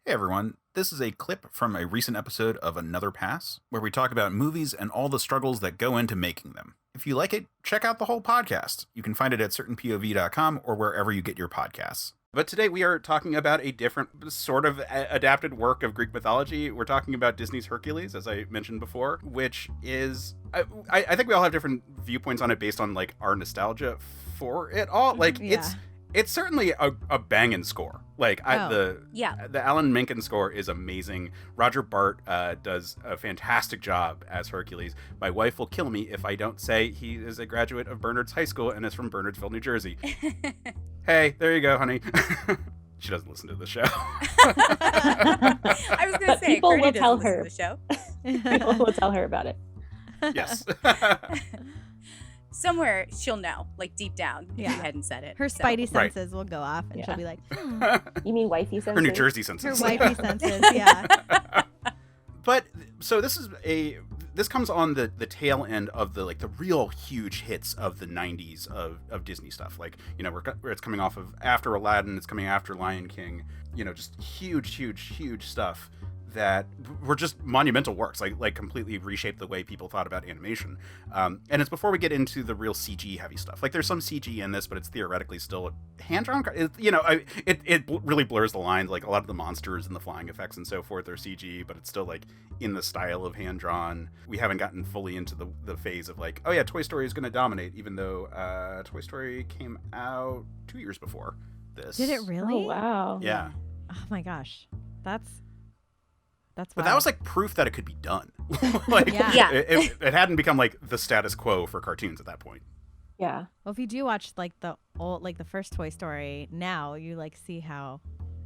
Hey everyone, this is a clip from a recent episode of Another Pass, where we talk about movies and all the struggles that go into making them. If you like it, check out the whole podcast. You can find it at certainpov.com or wherever you get your podcasts. But today we are talking about a different sort of adapted work of Greek mythology. We're talking about Disney's Hercules, as I mentioned before, which is, I think we all have different viewpoints on it based on like our nostalgia for it all. Like it's certainly a banging score. Like the Alan Menken score is amazing. Roger Bart does a fantastic job as Hercules. My wife will kill me if I don't say he is a graduate of Bernard's High School and is from Bernardsville, New Jersey. Hey, there you go, honey. She doesn't listen to the show. I was going to say, people will tell her. The show. People will tell her about it. Yes. Somewhere she'll know, like deep down, if you hadn't said it. Her spidey senses will go off, and she'll be like, You mean wifey senses? Her New Jersey senses. Her wifey senses, yeah. But, so this comes on the tail end of the real huge hits of the 90s of Disney stuff. Like, where it's coming off of after Aladdin, it's coming after Lion King, just huge stuff that were just monumental works, like completely reshaped the way people thought about animation. And it's before we get into the real CG heavy stuff. Like there's some CG in this, but it's theoretically still hand-drawn. It really blurs the lines. Like a lot of the monsters and the flying effects and so forth are CG, but it's still like in the style of hand-drawn. We haven't gotten fully into the phase of like, oh yeah, Toy Story is going to dominate, even though Toy Story came out 2 years before this. Did it really? Oh, wow. Yeah. Oh my gosh. That's But that was like proof that it could be done. It hadn't become like the status quo for cartoons at that point. Yeah. Well, if you do watch like the first Toy Story now, you like see how,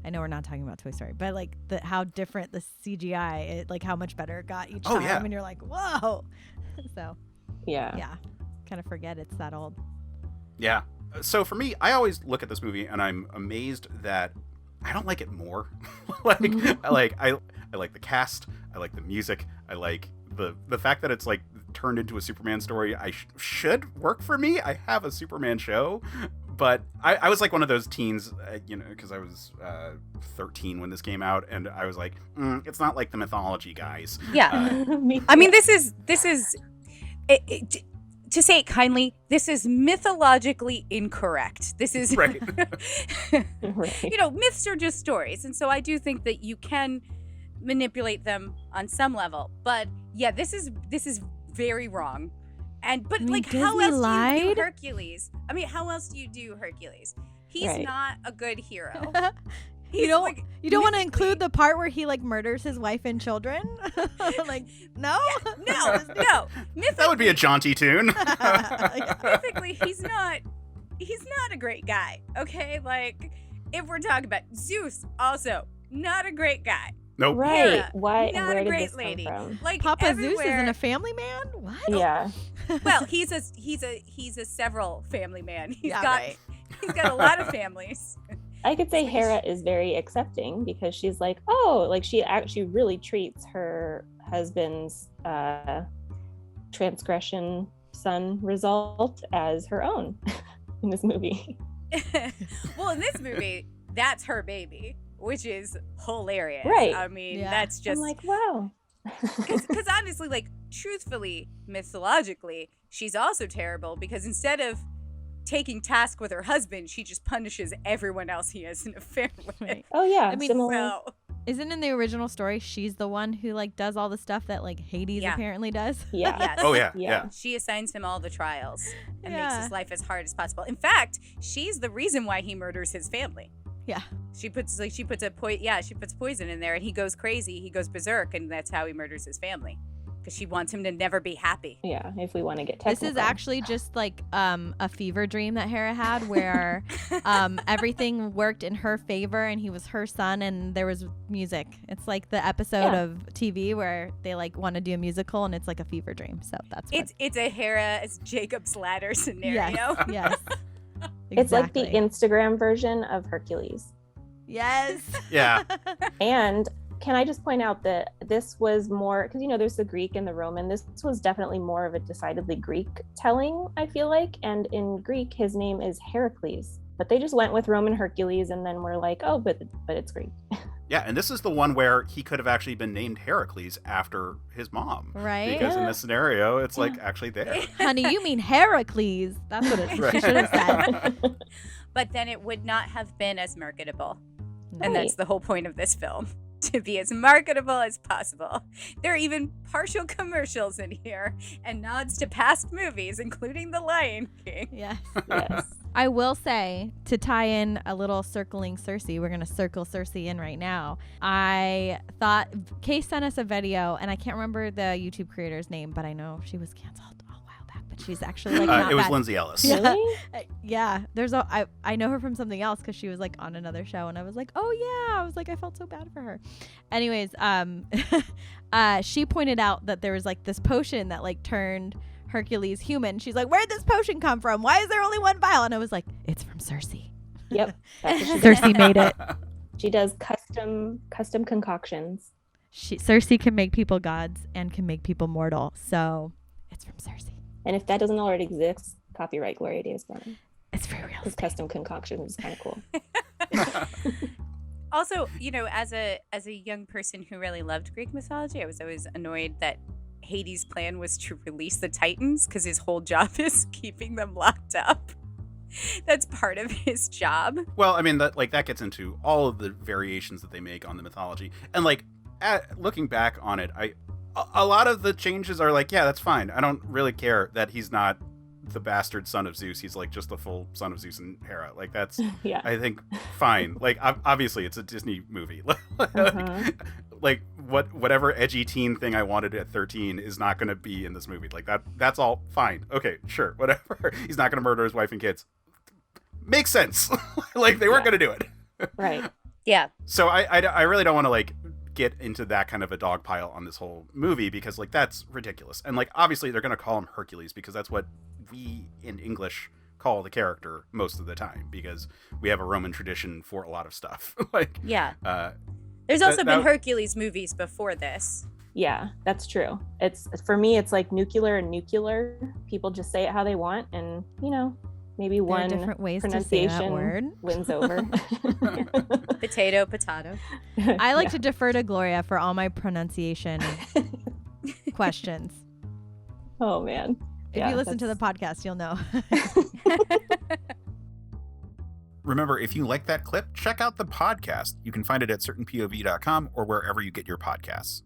I know we're not talking about Toy Story, but like how different the CGI, like how much better it got each time, and you're like, whoa. So yeah, kind of forget it's that old. Yeah. So for me, I always look at this movie and I'm amazed that I don't like it more. I like the cast. I like the music. I like the fact that it's like turned into a Superman story. I should work for me. I have a Superman show, but I was like one of those teens, because I was 13 when this came out, and I was like, it's not like the mythology guys. Yeah, I mean, this is to say it kindly, this is mythologically incorrect. This is right. Myths are just stories, and so I do think that you can manipulate them on some level. But yeah, this is very wrong. But like, Disney how else lied? do you do Hercules? I mean, how else do you do Hercules? He's not a good hero. You don't want to include the part where he like murders his wife and children? Like, no. That would be a jaunty tune. Mythically, he's not a great guy. Okay, like if we're talking about Zeus, also not a great guy. Nope. Right. Hera, Why? Not where a did great this lady. come from? Like Papa everywhere. Zeus isn't a family man? What? Yeah. Well, he's a several family man. He's got right. He's got a lot of families. I could say Hera is very accepting because she's like, she actually really treats her husband's transgression son result as her own in this movie. Well, in this movie, that's her baby, which is hilarious. Right. I mean, that's just I'm like, wow. Because honestly, like, truthfully, mythologically, she's also terrible because instead of taking task with her husband, she just punishes everyone else he has in a family. Right. Oh yeah. I mean, So, isn't in the original story she's the one who like does all the stuff that like Hades apparently does? Yeah. yes. Oh yeah. She assigns him all the trials and makes Yeah. his life as hard as possible. In fact, she's the reason why he murders his family. Yeah. She puts poison in there and he goes crazy. He goes berserk, and that's how he murders his family. Because she wants him to never be happy. Yeah, if we want to get technical. This is actually just like a fever dream that Hera had where everything worked in her favor and he was her son and there was music. It's like the episode of TV where they like want to do a musical and it's like a fever dream. So that's what... It's a Hera's Jacob's Ladder scenario. Yes. It's like the Exactly. Instagram version of Hercules. Yes. Yeah. And can I just point out that this was more, because there's the Greek and the Roman. This was definitely more of a decidedly Greek telling, I feel like. And in Greek, his name is Heracles. But they just went with Roman Hercules and then were like, oh, but it's Greek. Yeah, and this is the one where he could have actually been named Hercules after his mom. Right. Because in this scenario, it's like actually there. Honey, you mean Heracles. That's what she should have said. But then it would not have been as marketable. No. And that's the whole point of this film. To be as marketable as possible. There are even partial commercials in here and nods to past movies, including The Lion King. Yes. Yes. I will say, to tie in a little Circling Circe, we're going to circle Circe in right now. I thought, Kay sent us a video, and I can't remember the YouTube creator's name, but I know she was canceled a while back, but she's actually like not It was bad. Lindsay Ellis. Yeah. Really? Yeah, I know her from something else because she was like on another show, and I was like, oh yeah, I was like, I felt so bad for her. Anyways, she pointed out that there was like this potion that like turned Hercules human. She's like, where'd this potion come from? Why is there only one vial? And I was like, it's from Circe. Yep. That's what she Circe does. made it. She does custom concoctions. Circe can make people gods and can make people mortal. So it's from Circe. And if that doesn't already exist, copyright Gloria Davis Brennan. It's free real His estate. custom concoction is kind of cool. Also, you know, as a young person who really loved Greek mythology, I was always annoyed that Hades' plan was to release the Titans because his whole job is keeping them locked up. That's part of his job. Well, I mean, that gets into all of the variations that they make on the mythology. And like, looking back on it, a lot of the changes are like, yeah, that's fine. I don't really care that he's not the bastard son of Zeus. He's like just the full son of Zeus and Hera. Like that's, Yeah. I think, fine. Like obviously it's a Disney movie. Like whatever edgy teen thing I wanted at 13 is not going to be in this movie. Like that's all fine. Okay, sure, whatever. He's not going to murder his wife and kids. Makes sense. Like they weren't going to do it. Right. Yeah. So I really don't want to like get into that kind of a dog pile on this whole movie because like that's ridiculous. And like obviously they're going to call him Hercules because that's what we in English call the character most of the time because we have a Roman tradition for a lot of stuff. Like Yeah. There's also been that- Hercules movies before this. Yeah, that's true. It's for me, it's like nuclear and nuclear. People just say it how they want, and you know, maybe There are one different ways to say that pronunciation word. wins over. Potato, potato. I like to defer to Gloria for all my pronunciation questions. Oh man. If you listen to the podcast, you'll know. Remember, if you like that clip, check out the podcast. You can find it at certainpov.com or wherever you get your podcasts.